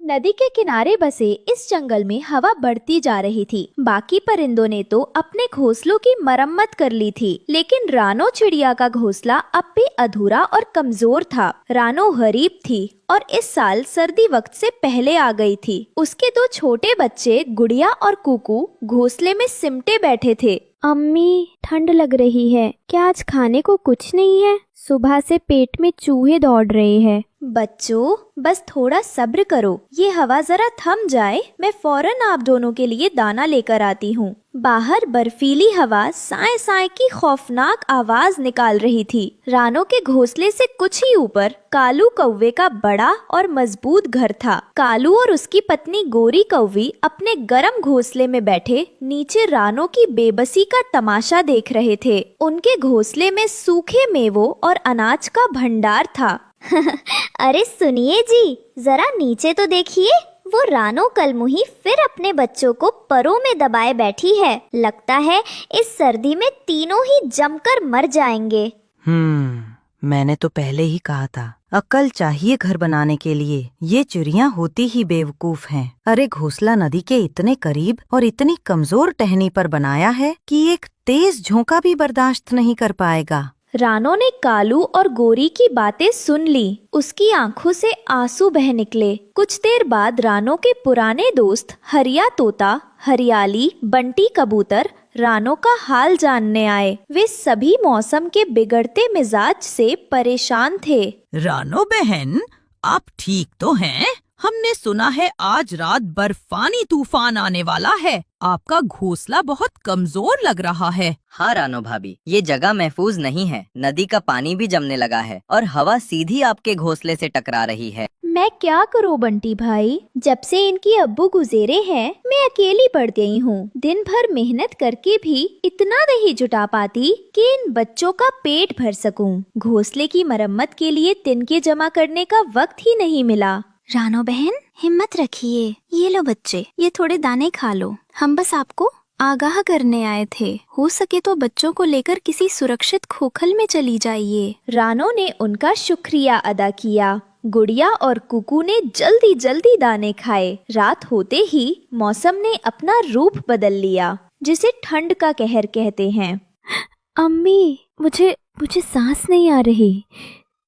नदी के किनारे बसे इस जंगल में हवा बढ़ती जा रही थी। बाकी परिंदों ने तो अपने घोंसलों की मरम्मत कर ली थी, लेकिन रानो चिड़िया का घोंसला अब भी अधूरा और कमजोर था। रानो गरीब थी और इस साल सर्दी वक्त से पहले आ गई थी। उसके दो छोटे बच्चे गुड़िया और कुकू घोंसले में सिमटे बैठे थे। अम्मी, ठंड लग रही है, क्या आज खाने को कुछ नहीं है? सुबह से पेट में चूहे दौड़ रहे हैं। बच्चों, बस थोड़ा सब्र करो, ये हवा जरा थम जाए, मैं फौरन आप दोनों के लिए दाना लेकर आती हूँ। बाहर बर्फीली हवा साए साए की खौफनाक आवाज निकाल रही थी। रानो के घोंसले से कुछ ही ऊपर कालू कौवे का बड़ा और मजबूत घर था। कालू और उसकी पत्नी गोरी कौवी अपने गर्म घोंसले में बैठे नीचे रानो की बेबसी का तमाशा देख रहे थे। उनके घोंसले में सूखे मेवों और अनाज का भंडार था। अरे सुनिए जी, जरा नीचे तो देखिए, वो रानो कलमुही फिर अपने बच्चों को परों में दबाए बैठी है। लगता है इस सर्दी में तीनों ही जमकर मर जाएंगे। मैंने तो पहले ही कहा था, अक्ल चाहिए घर बनाने के लिए। ये चिड़िया होती ही बेवकूफ हैं। अरे घोंसला नदी के इतने करीब और इतनी कमजोर टहनी पर बनाया है कि एक तेज झोंका भी बर्दाश्त नहीं कर पाएगा। रानो ने कालू और गोरी की बातें सुन ली। उसकी आंखों से आंसू बह निकले। कुछ देर बाद रानो के पुराने दोस्त हरिया तोता, हरियाली, बंटी कबूतर रानो का हाल जानने आए। वे सभी मौसम के बिगड़ते मिजाज से परेशान थे। रानो बहन, आप ठीक तो हैं? हमने सुना है आज रात बर्फानी तूफान आने वाला है। आपका घोंसला बहुत कमजोर लग रहा है। हाँ रानो भाभी, ये जगह महफूज नहीं है। नदी का पानी भी जमने लगा है और हवा सीधी आपके घोंसले से टकरा रही है। मैं क्या करूं बंटी भाई, जब से इनकी अब्बू गुजरे हैं मैं अकेली पड़ गई हूँ। दिन भर मेहनत करके भी इतना नहीं जुटा पाती कि इन बच्चों का पेट भर सकूं। घोंसले की मरम्मत के लिए तिनके जमा करने का वक्त ही नहीं मिला। रानो बहन, हिम्मत रखिए। ये लो बच्चे, ये थोड़े दाने खा लो। हम बस आपको आगाह करने आए थे। हो सके तो बच्चों को लेकर किसी सुरक्षित खोखल में चली जाइए। रानो ने उनका शुक्रिया अदा किया। गुड़िया और कुकू ने जल्दी जल्दी दाने खाए। रात होते ही मौसम ने अपना रूप बदल लिया, जिसे ठंड का कहर कहते हैं। अम्मी, मुझे सांस नहीं आ रही।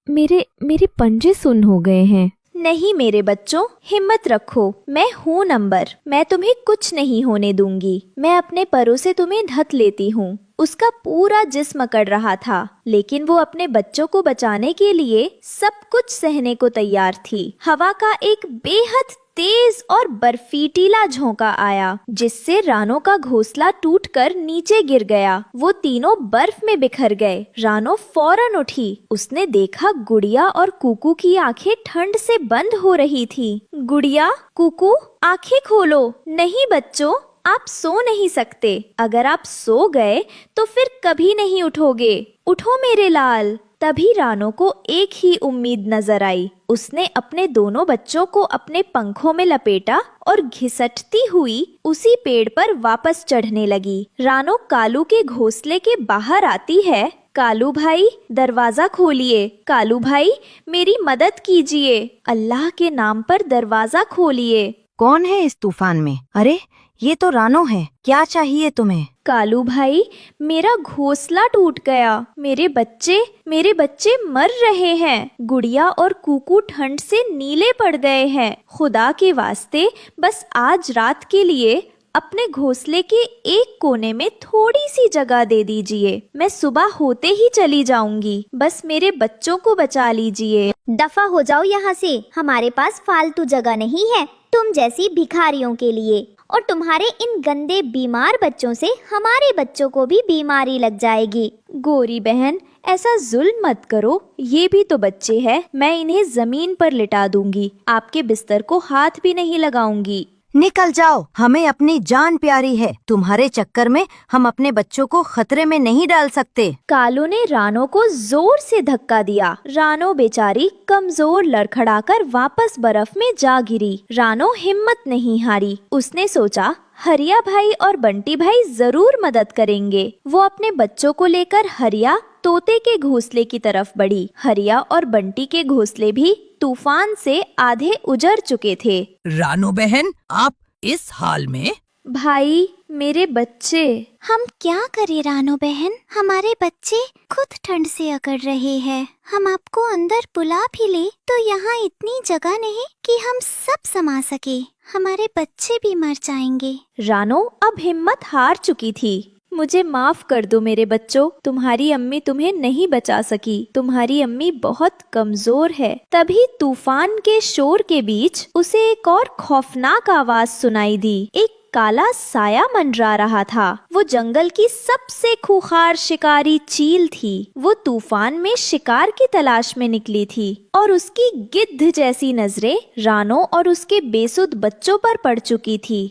मेरे पंजे सुन्न हो गए हैं। नहीं मेरे बच्चों, हिम्मत रखो, मैं हूँ नंबर। मैं तुम्हें कुछ नहीं होने दूंगी। मैं अपने परों से तुम्हें ढक लेती हूँ। उसका पूरा जिस्म अकड़ रहा था, लेकिन वो अपने बच्चों को बचाने के लिए सब कुछ सहने को तैयार थी। हवा का एक बेहद तेज और बर्फीटीला झोंका आया, जिससे रानो का घोंसला टूटकर नीचे गिर गया। वो तीनों बर्फ में बिखर गए। रानो फौरन उठी। उसने देखा गुड़िया और कुकू की आंखें ठंड से बंद हो रही थी। गुड़िया, कुकू, आंखें खोलो। नहीं बच्चों, आप सो नहीं सकते। अगर आप सो गए तो फिर कभी नहीं उठोगे। उठो मेरे लाल। तभी रानो को एक ही उम्मीद नजर आई। उसने अपने दोनों बच्चों को अपने पंखों में लपेटा और घिसटती हुई उसी पेड़ पर वापस चढ़ने लगी। रानो कालू के घोंसले के बाहर आती है। कालू भाई, दरवाजा खोलिए। कालू भाई, मेरी मदद कीजिए। अल्लाह के नाम पर दरवाजा खोलिए। कौन है इस तूफान में? अरे ये तो रानो है। क्या चाहिए तुम्हें? कालू भाई, मेरा घोंसला टूट गया। मेरे बच्चे मर रहे हैं। गुड़िया और कुकू ठंड से नीले पड़ गए हैं। खुदा के वास्ते बस आज रात के लिए अपने घोंसले के एक कोने में थोड़ी सी जगह दे दीजिए। मैं सुबह होते ही चली जाऊंगी। बस मेरे बच्चों को बचा लीजिए। दफा हो जाओ यहाँ से, हमारे पास फालतू जगह नहीं है तुम जैसी भिखारियों के लिए। और तुम्हारे इन गंदे बीमार बच्चों से हमारे बच्चों को भी बीमारी लग जाएगी। गोरी बहन, ऐसा जुल्म मत करो। ये भी तो बच्चे हैं। मैं इन्हें जमीन पर लिटा दूंगी। आपके बिस्तर को हाथ भी नहीं लगाऊंगी। निकल जाओ, हमें अपनी जान प्यारी है। तुम्हारे चक्कर में हम अपने बच्चों को खतरे में नहीं डाल सकते। कालू ने रानो को जोर से धक्का दिया। रानो बेचारी कमजोर लड़खड़ाकर वापस बर्फ में जा गिरी। रानो हिम्मत नहीं हारी। उसने सोचा हरिया भाई और बंटी भाई जरूर मदद करेंगे। वो अपने बच्चों को लेकर हरिया तोते के घोंसले की तरफ बढ़ी। हरिया और बंटी के घोंसले भी तूफान से आधे उजड़ चुके थे। रानो बहन, आप इस हाल में? भाई, मेरे बच्चे। हम क्या करें रानो बहन, हमारे बच्चे खुद ठंड से अकड़ रहे हैं। हम आपको अंदर बुला भी ले तो यहाँ इतनी जगह नहीं कि हम सब समा सके। हमारे बच्चे भी मर जाएंगे। रानो अब हिम्मत हार चुकी थी। मुझे माफ कर दो मेरे बच्चों, तुम्हारी अम्मी तुम्हें नहीं बचा सकी। तुम्हारी अम्मी बहुत कमजोर है। तभी तूफान के शोर के बीच उसे एक और खौफनाक आवाज सुनाई दी। एक काला साया मंडरा रहा था। वो जंगल की सबसे खूंखार शिकारी चील थी। वो तूफान में शिकार की तलाश में निकली थी और उसकी गिद्ध जैसी नजरें रानो और उसके बेसुध बच्चों पर पड़ चुकी थी।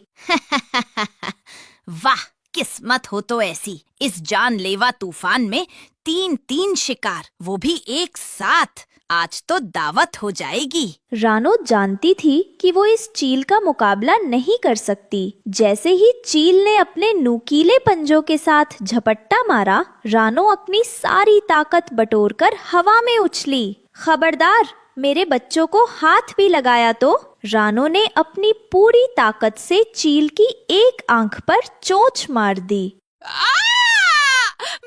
वाह, किस्मत हो तो ऐसी। इस जानलेवा तूफान में 3 शिकार, वो भी एक साथ। आज तो दावत हो जाएगी। रानो जानती थी कि वो इस चील का मुकाबला नहीं कर सकती। जैसे ही चील ने अपने नुकीले पंजों के साथ झपट्टा मारा, रानो अपनी सारी ताकत बटोरकर हवा में उछली। खबरदार, मेरे बच्चों को हाथ भी लगाया तो। रानो ने अपनी पूरी ताकत से चील की एक आंख पर चोंच मार दी।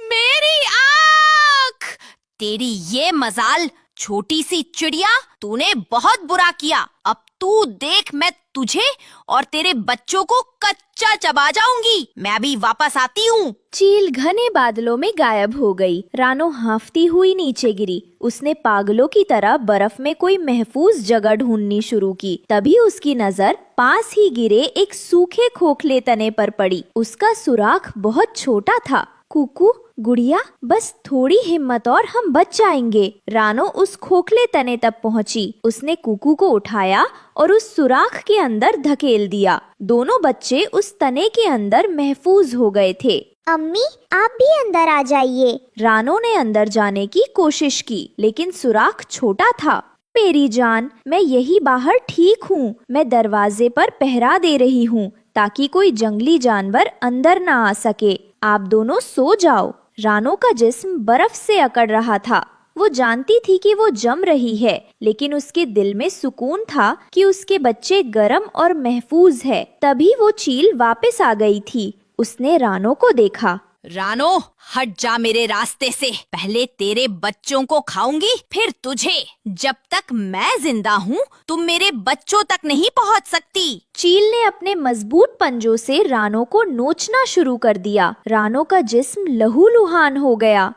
मेरी आँख! तेरी ये मजाल, छोटी सी चिड़िया, तूने बहुत बुरा किया। अब तू देख, मैं तुझे और तेरे बच्चों को कच्चा चबा जाऊंगी। मैं अभी वापस आती हूँ। चील घने बादलों में गायब हो गई। रानो हांफती हुई नीचे गिरी। उसने पागलों की तरह बर्फ में कोई महफूज जगह ढूंढनी शुरू की। तभी उसकी नजर पास ही गिरे एक सूखे खोखले तने पर पड़ी। उसका सुराख बहुत छोटा था। कुकू, गुड़िया, बस थोड़ी हिम्मत और हम बच जाएंगे। रानो उस खोखले तने तक पहुंची। उसने कुकू को उठाया और उस सुराख के अंदर धकेल दिया। दोनों बच्चे उस तने के अंदर महफूज हो गए थे। अम्मी, आप भी अंदर आ जाइए। रानो ने अंदर जाने की कोशिश की, लेकिन सुराख छोटा था। मेरी जान, मैं यही बाहर ठीक हूँ। मैं दरवाजे पर पहरा दे रही हूँ ताकि कोई जंगली जानवर अंदर ना आ सके। आप दोनों सो जाओ। रानो का जिस्म बर्फ से अकड़ रहा था। वो जानती थी कि वो जम रही है, लेकिन उसके दिल में सुकून था कि उसके बच्चे गरम और महफूज है। तभी वो चील वापस आ गई थी। उसने रानो को देखा। रानो, हट जा मेरे रास्ते से। पहले तेरे बच्चों को खाऊंगी, फिर तुझे। जब तक मैं जिंदा हूँ, तुम मेरे बच्चों तक नहीं पहुँच सकती। चील ने अपने मजबूत पंजों से रानो को नोचना शुरू कर दिया। रानो का जिस्म लहूलुहान हो गया।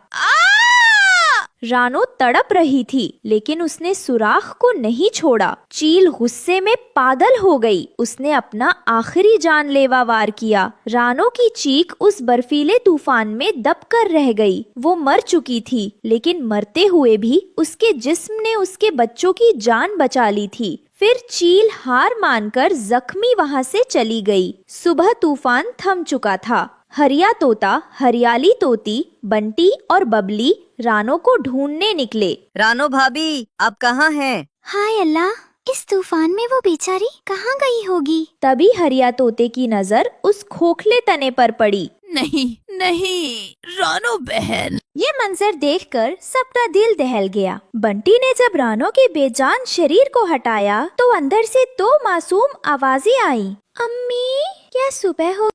रानो तड़प रही थी, लेकिन उसने सुराख को नहीं छोड़ा। चील गुस्से में पागल हो गई। उसने अपना आखिरी जानलेवा वार किया। रानो की चीख उस बर्फीले तूफान में दबकर रह गई। वो मर चुकी थी, लेकिन मरते हुए भी उसके जिस्म ने उसके बच्चों की जान बचा ली थी। फिर चील हार मानकर जख्मी वहां से चली गई। सुबह तूफान थम चुका था। हरिया तोता, हरियाली तोती, बंटी और बबली रानो को ढूंढने निकले। रानो भाभी, आप कहाँ हैं? हाय अल्लाह, इस तूफान में वो बेचारी कहाँ गई होगी? तभी हरिया तोते की नजर उस खोखले तने पर पड़ी। नहीं नहीं, रानो बहन। ये मंजर देखकर सबका दिल दहल गया। बंटी ने जब रानो के बेजान शरीर को हटाया तो अंदर से 2 मासूम आवाजें आईं। अम्मी, क्या सुबह हो